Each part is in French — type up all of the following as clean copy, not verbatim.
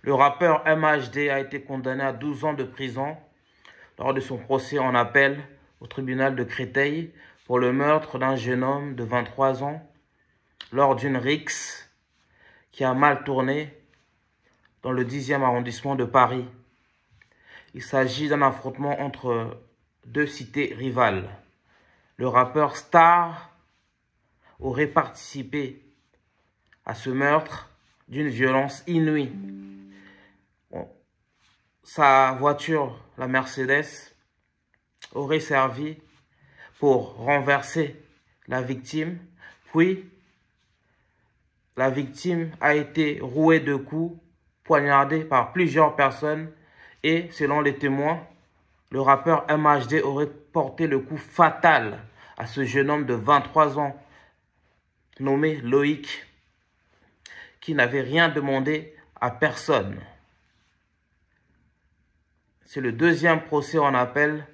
Le rappeur MHD a été condamné à 12 ans de prison lors de son procès en appel au tribunal de Créteil pour le meurtre d'un jeune homme de 23 ans lors d'une rixe qui a mal tourné dans le 10e arrondissement de Paris. Il s'agit d'un affrontement entre deux cités rivales. Le rappeur Star aurait participé à ce meurtre d'une violence inouïe. Sa voiture, la Mercedes, aurait servi pour renverser la victime, puis la victime a été rouée de coups, poignardée par plusieurs personnes et, selon les témoins, le rappeur MHD aurait porté le coup fatal à ce jeune homme de 23 ans, nommé Loïc, qui n'avait rien demandé à personne. C'est le deuxième procès en appel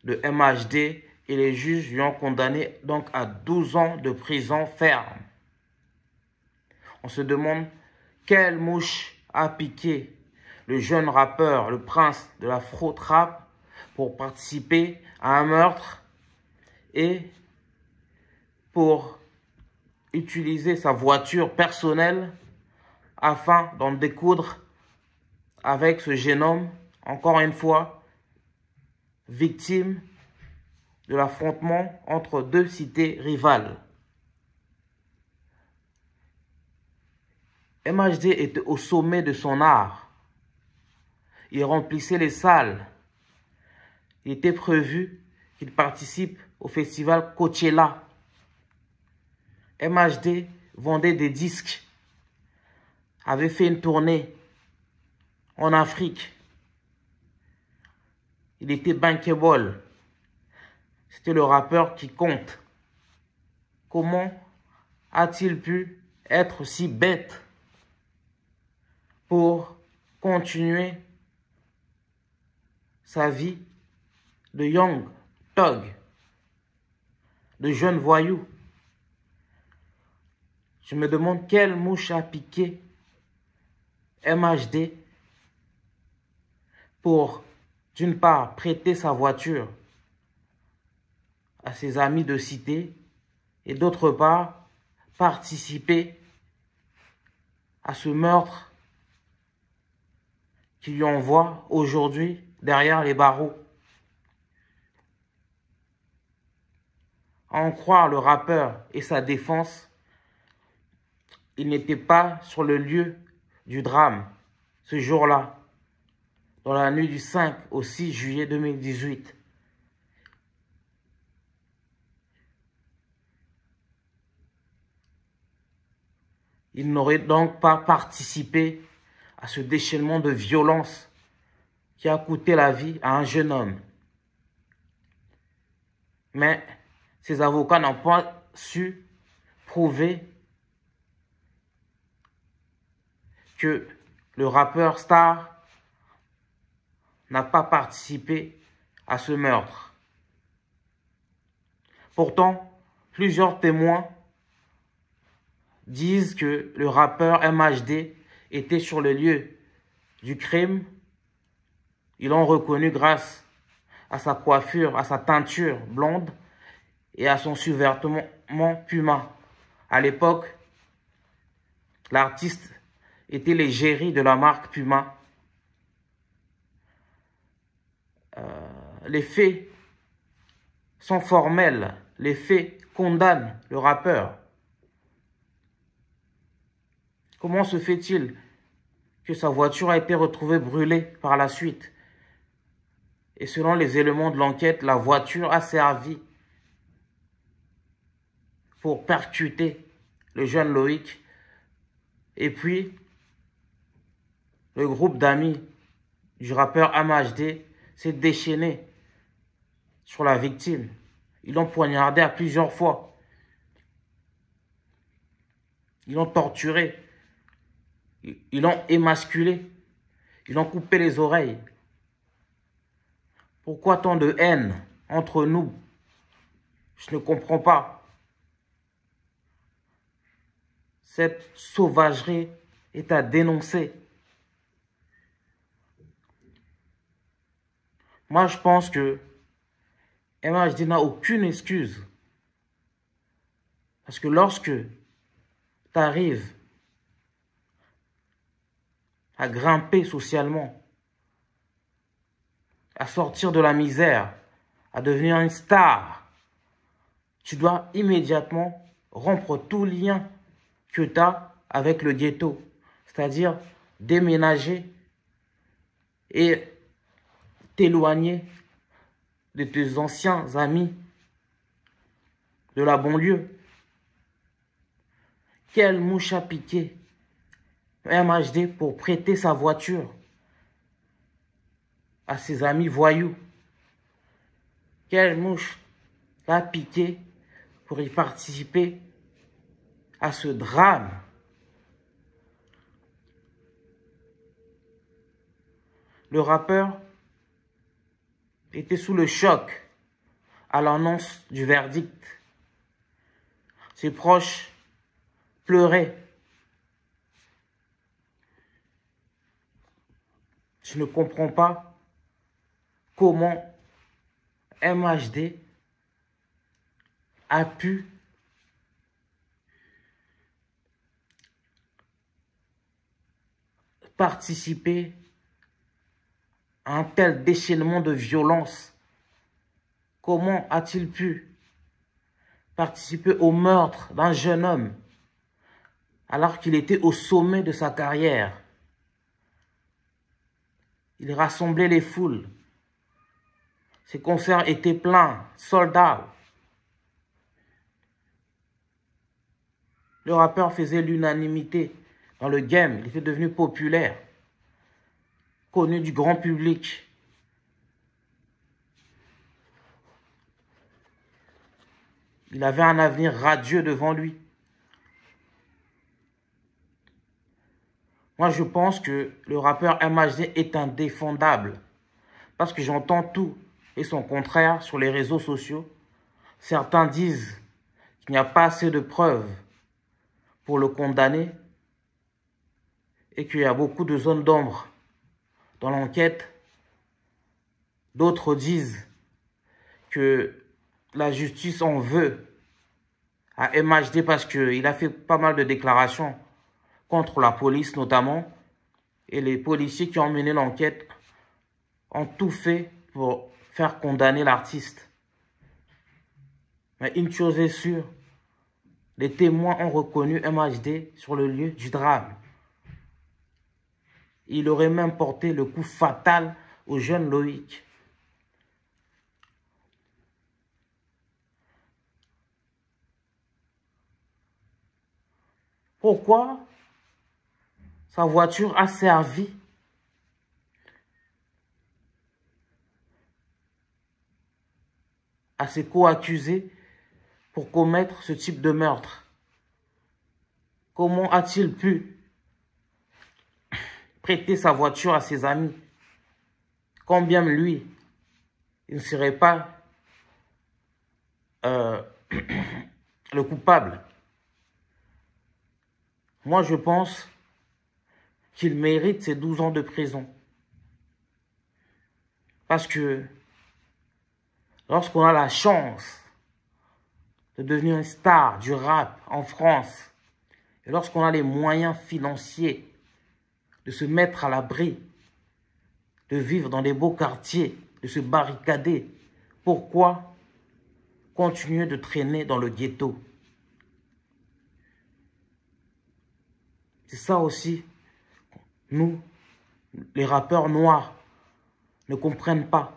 de MHD et les juges lui ont condamné donc à 12 ans de prison ferme. On se demande quelle mouche a piqué le jeune rappeur, le prince de la fraude rap, pour participer à un meurtre et pour utiliser sa voiture personnelle afin d'en découdre avec ce jeune homme, encore une fois, victime de l'affrontement entre deux cités rivales. MHD était au sommet de son art. Il remplissait les salles. Il était prévu qu'il participe au festival Coachella. MHD vendait des disques, avait fait une tournée en Afrique. Il était bankable. C'était le rappeur qui compte. Comment a-t-il pu être si bête pour continuer sa vie de young thug, de jeune voyou? Je me demande quelle mouche a piqué MHD pour, d'une part, prêter sa voiture à ses amis de cité et d'autre part, participer à ce meurtre qui lui envoie aujourd'hui derrière les barreaux. À en croire le rappeur et sa défense, il n'était pas sur le lieu du drame ce jour-là, dans la nuit du 5 au 6 juillet 2018. Il n'aurait donc pas participé à ce déchaînement de violence qui a coûté la vie à un jeune homme. Mais ses avocats n'ont pas su prouver que le rappeur Star n'a pas participé à ce meurtre. Pourtant, plusieurs témoins disent que le rappeur MHD était sur le lieu du crime. Ils l'ont reconnu grâce à sa coiffure, à sa teinture blonde et à son survêtement Puma. À l'époque, l'artiste était l'égérie de la marque Puma. Les faits sont formels. Les faits condamnent le rappeur. Comment se fait-il que sa voiture a été retrouvée brûlée par la suite? Et selon les éléments de l'enquête, la voiture a servi pour percuter le jeune Loïc. Et puis, le groupe d'amis du rappeur MHD s'est déchaîné sur la victime. Ils l'ont poignardé à plusieurs fois. Ils l'ont torturé. Ils l'ont émasculé. Ils l'ont coupé les oreilles. Pourquoi tant de haine entre nous? Je ne comprends pas. Cette sauvagerie est à dénoncer. Moi, je pense que MHD n'a aucune excuse. Parce que lorsque tu arrives à grimper socialement, à sortir de la misère, à devenir une star, tu dois immédiatement rompre tout lien que tu as avec le ghetto. C'est-à-dire déménager et t'éloigner de tes anciens amis de la banlieue. Quelle mouche a piqué MHD pour prêter sa voiture à ses amis voyous? Quelle mouche l'a piqué pour y participer à ce drame? Le rappeur était sous le choc à l'annonce du verdict. Ses proches pleuraient. Je ne comprends pas comment MHD a pu participer à un tel déchaînement de violence. Comment a-t-il pu participer au meurtre d'un jeune homme alors qu'il était au sommet de sa carrière? Il rassemblait les foules. Ses concerts étaient pleins, sold out. Le rappeur faisait l'unanimité dans le game. Il était devenu populaire, connu du grand public. Il avait un avenir radieux devant lui. Moi, je pense que le rappeur MHD est indéfendable. Parce que j'entends tout et son contraire sur les réseaux sociaux. Certains disent qu'il n'y a pas assez de preuves pour le condamner et qu'il y a beaucoup de zones d'ombre dans l'enquête. D'autres disent que la justice en veut à MHD parce qu'il a fait pas mal de déclarations contre la police notamment. Et les policiers qui ont mené l'enquête ont tout fait pour faire condamner l'artiste. Mais une chose est sûre, les témoins ont reconnu MHD sur le lieu du drame. Il aurait même porté le coup fatal au jeune Loïc. Pourquoi sa voiture a servi à ses co-accusés pour commettre ce type de meurtre? Comment a-t-il pu prêter sa voiture à ses amis, quand bien lui, il ne serait pas le coupable? Moi, je pense qu'il mérite ses 12 ans de prison. Parce que lorsqu'on a la chance de devenir une star du rap en France, et lorsqu'on a les moyens financiers de se mettre à l'abri, de vivre dans des beaux quartiers, de se barricader, pourquoi continuer de traîner dans le ghetto? C'est ça aussi, nous, les rappeurs noirs, ne comprennent pas.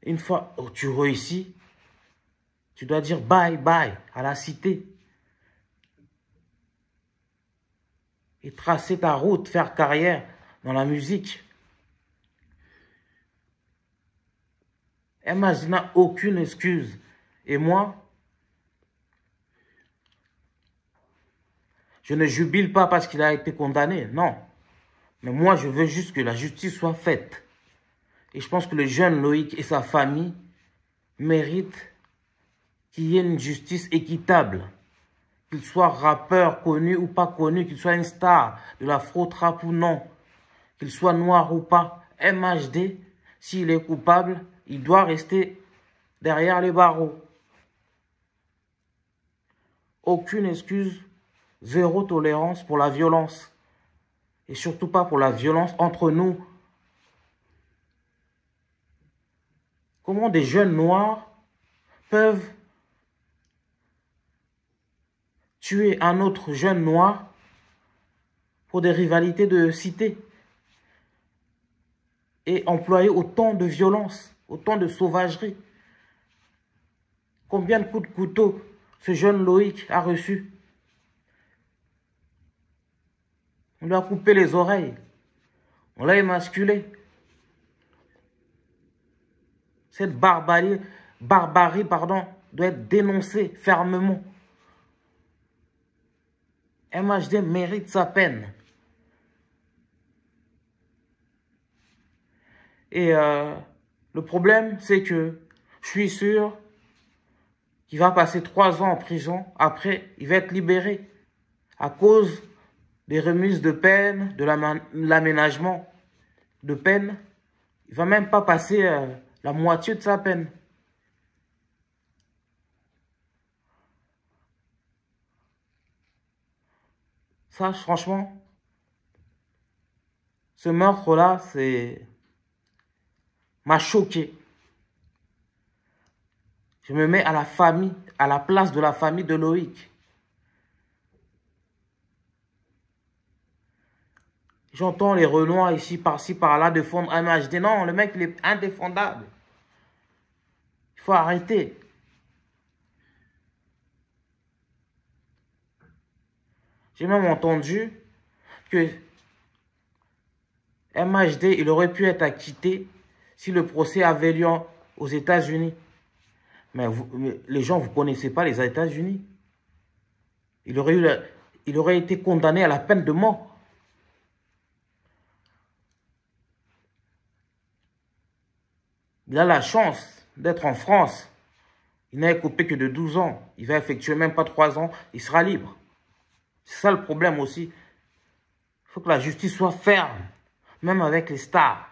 Une fois que tu réussis, tu dois dire bye bye à la cité. Et tracer ta route, faire carrière dans la musique. MHD n'a aucune excuse. Et moi, je ne jubile pas parce qu'il a été condamné, non. Mais moi, je veux juste que la justice soit faite. Et je pense que le jeune Loïc et sa famille méritent qu'il y ait une justice équitable. Qu'il soit rappeur, connu ou pas connu, qu'il soit une star de l'afro-trap ou non, qu'il soit noir ou pas, MHD, s'il est coupable, il doit rester derrière les barreaux. Aucune excuse, zéro tolérance pour la violence. Et surtout pas pour la violence entre nous. Comment des jeunes noirs peuvent tuer un autre jeune noir pour des rivalités de cité et employer autant de violence, autant de sauvagerie? Combien de coups de couteau ce jeune Loïc a reçu? On lui a coupé les oreilles, on l'a émasculé. Cette barbarie, doit être dénoncée fermement. MHD mérite sa peine. Et le problème, c'est que je suis sûr qu'il va passer 3 ans en prison. Après, il va être libéré à cause des remises de peine, de l'aménagement de peine. Il ne va même pas passer la moitié de sa peine. Ça, franchement, ce meurtre-là, m'a choqué. Je me mets à la place de la famille de Loïc. J'entends les Renois ici, par-ci, par-là, défendre MHD. Non, le mec, il est indéfendable. Il faut arrêter. J'ai même entendu que MHD, il aurait pu être acquitté si le procès avait lieu aux États-Unis. Mais les gens, vous ne connaissez pas les États-Unis. Il aurait été condamné à la peine de mort. Il a la chance d'être en France. Il n'a écopé que de 12 ans. Il va effectuer même pas 3 ans. Il sera libre. C'est ça le problème aussi. Il faut que la justice soit ferme. Même avec les stars.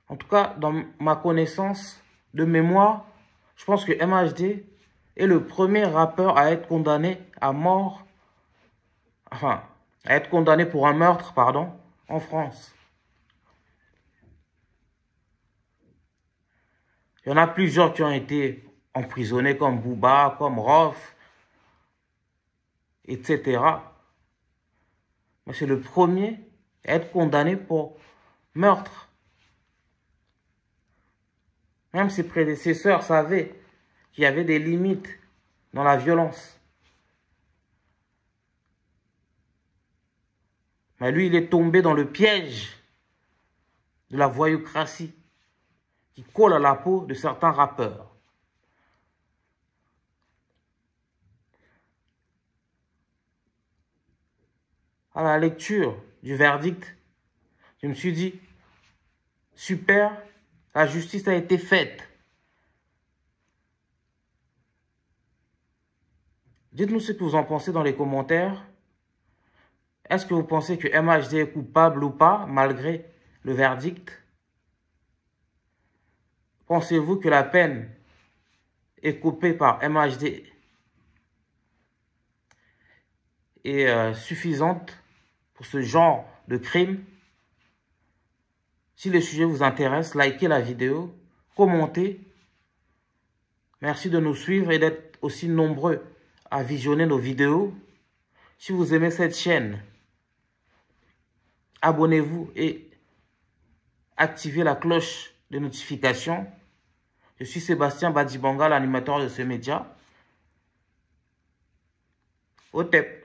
En tout cas, dans ma connaissance de mémoire, je pense que MHD est le premier rappeur à être condamné à mort. Enfin, à être condamné pour un meurtre, pardon, en France. Il y en a plusieurs qui ont été emprisonnés comme Booba, comme Rof, etc. Mais c'est le premier à être condamné pour meurtre. Même ses prédécesseurs savaient qu'il y avait des limites dans la violence. Mais lui, il est tombé dans le piège de la voyoucratie qui colle à la peau de certains rappeurs. À la lecture du verdict, je me suis dit, super, la justice a été faite. Dites-nous ce que vous en pensez dans les commentaires. Est-ce que vous pensez que MHD est coupable ou pas, malgré le verdict? Pensez-vous que la peine écopée par MHD est suffisante pour ce genre de crime? Si le sujet vous intéresse, likez la vidéo, commentez. Merci de nous suivre et d'être aussi nombreux à visionner nos vidéos. Si vous aimez cette chaîne, abonnez-vous et activez la cloche de notification. Je suis Sébastien Badibanga, l'animateur de ce média. Au TEP.